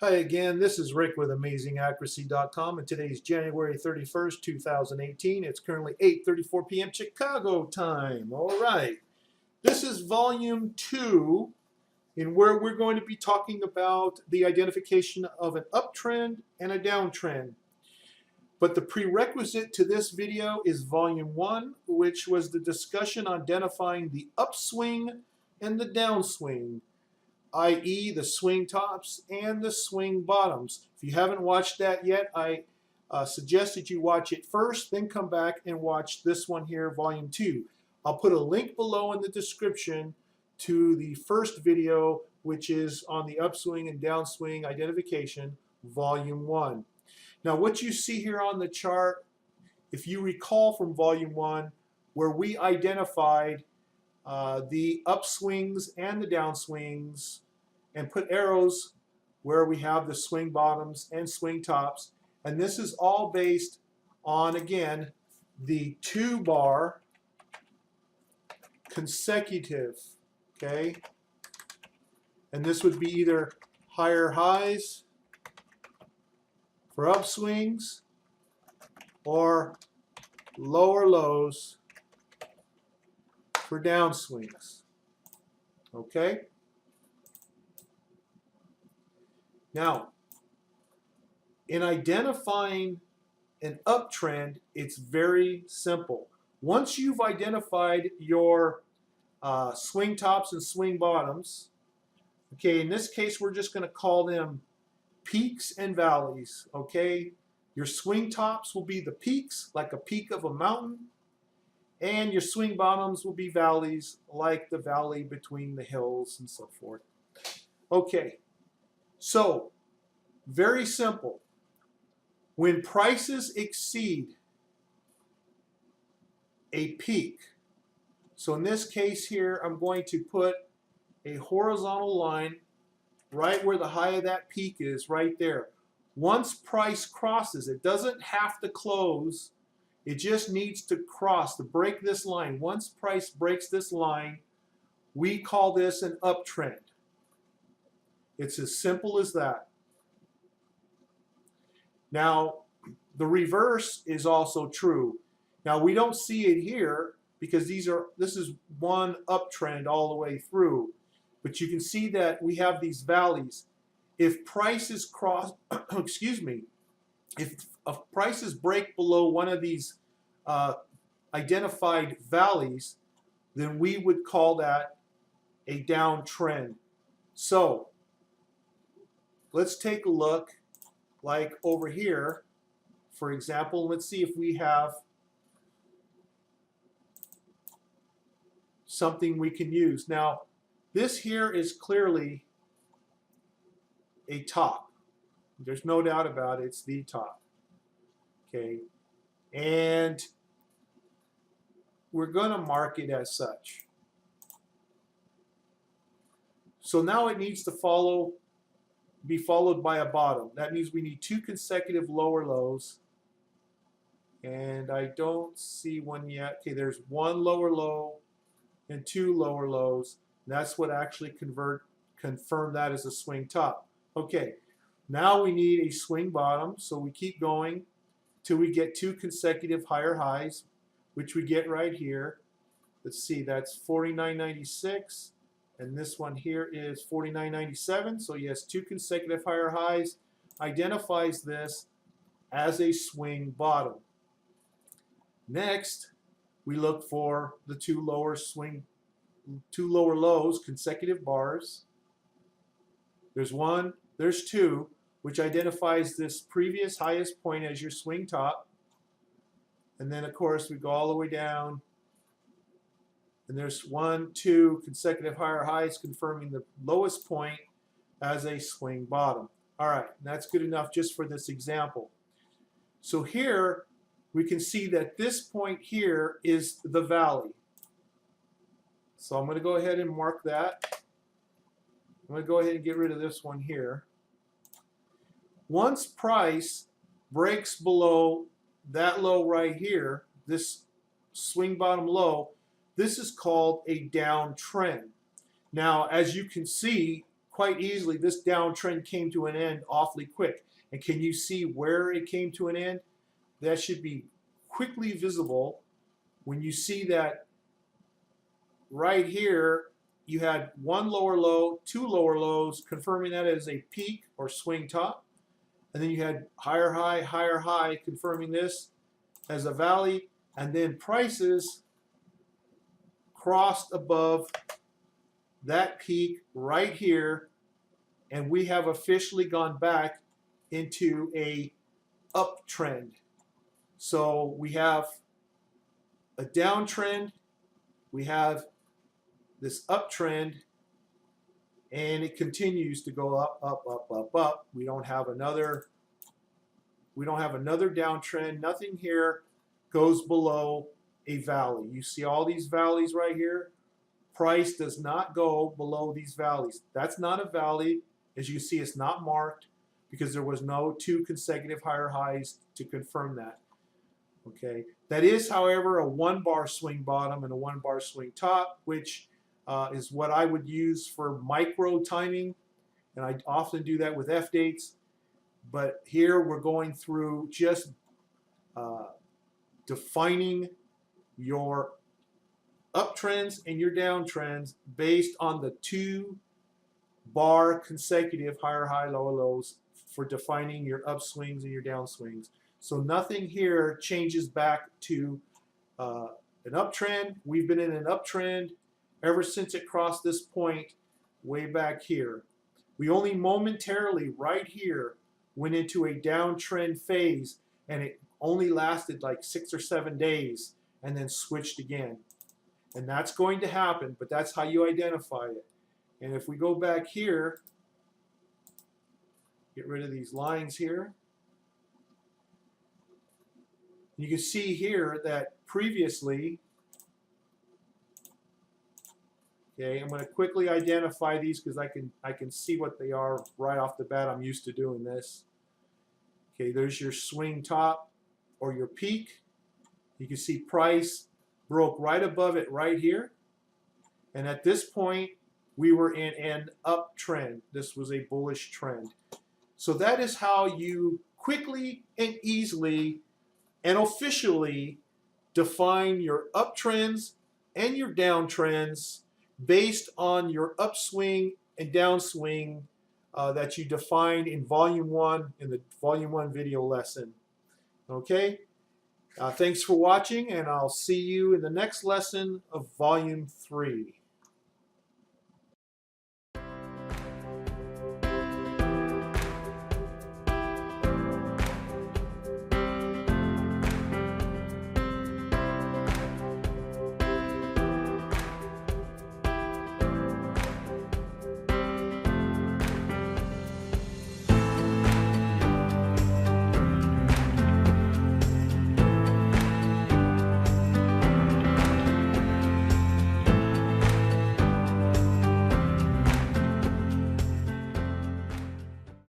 Hi again, this is Rick with AmazingAccuracy.com and today is January 31st, 2018. It's currently 8:34 p.m. Chicago time. All right, this is volume 2 in where we're going to be talking about the identification of an uptrend and a downtrend. But the prerequisite to this video is volume 1, which was the discussion on identifying the upswing and the downswing, i.e. the swing tops and the swing bottoms. If you haven't watched that yet, I suggest that you watch it first, then come back and watch this one here, volume 2. I'll put a link below in the description to the first video, which is on the upswing and downswing identification, volume 1. Now what you see here on the chart, if you recall from volume 1, where we identified the upswings and the downswings and put arrows where we have the swing bottoms and swing tops. And this is all based on, again, the 2-bar consecutive, okay? And this would be either higher highs for upswings or lower lows for downswings. Okay? Now, in identifying an uptrend, it's very simple. Once you've identified your swing tops and swing bottoms, okay, in this case, we're just going to call them peaks and valleys, okay? Your swing tops will be the peaks, like a peak of a mountain, and your swing bottoms will be valleys, like the valley between the hills and so forth. Okay, so very simple. When prices exceed a peak, so in this case here, I'm going to put a horizontal line right where the high of that peak is, right there. Once price crosses, it doesn't have to close. It just needs to cross, to break this line. Once price breaks this line, we call this an uptrend. It's as simple as that. Now, the reverse is also true. Now, we don't see it here because this is one uptrend all the way through. But you can see that we have these valleys. If prices cross, excuse me, if prices break below one of these identified valleys, then we would call that a downtrend. So let's take a look, like over here, for example. Let's see if we have something we can use. Now, this here is clearly a top. There's no doubt about it, it's the top. Okay, and we're going to mark it as such. So now it needs to be followed by a bottom. That means we need 2 consecutive lower lows. And I don't see one yet. Okay, there's 1 lower low and 2 lower lows. That's what actually confirm that as a swing top. Okay, now we need a swing bottom. So we keep going till we get 2 consecutive higher highs, which we get right here. Let's see, that's 49.96, and this one here is 49.97. So yes, 2 consecutive higher highs identifies this as a swing bottom. Next, we look for the 2 lower lows, consecutive bars. There's 1, there's 2, which identifies this previous highest point as your swing top. And then, of course, we go all the way down. And there's 1, 2 consecutive higher highs confirming the lowest point as a swing bottom. All right, that's good enough just for this example. So here, we can see that this point here is the valley. So I'm going to go ahead and mark that. I'm going to go ahead and get rid of this one here. Once price breaks below that low right here, this swing bottom low, this is called a downtrend. Now, as you can see, quite easily this downtrend came to an end awfully quick. And can you see where it came to an end? That should be quickly visible when you see that right here you had one lower low, two lower lows, confirming that as a peak or swing top. And then you had higher high, confirming this as a valley. And then prices crossed above that peak right here. And we have officially gone back into a uptrend. So we have a downtrend, we have this uptrend, and it continues to go up, up, up, up, up. We don't have another downtrend. Nothing here goes below a valley. You see all these valleys right here? Price does not go below these valleys. That's not a valley. As you can see, it's not marked because there was no two consecutive higher highs to confirm that. Okay, that is, however, a one bar swing bottom and a one bar swing top, which is what I would use for micro timing, and I often do that with F dates. But here we're going through just defining your uptrends and your downtrends based on the two bar consecutive higher high, lower lows for defining your upswings and your downswings. So nothing here changes back to an uptrend. We've been in an uptrend ever since it crossed this point way back here. We only momentarily right here went into a downtrend phase, and it only lasted like 6 or 7 days and then switched again. And that's going to happen, but that's how you identify it. And if we go back here, get rid of these lines here, you can see here that previously, okay, I'm going to quickly identify these because I can see what they are right off the bat. I'm used to doing this. Okay, there's your swing top or your peak. You can see price broke right above it right here. And at this point, we were in an uptrend. This was a bullish trend. So that is how you quickly and easily and officially define your uptrends and your downtrends based on your upswing and downswing that you defined in Volume 1 in the Volume 1 video lesson. Okay? Thanks for watching, and I'll see you in the next lesson of Volume 3.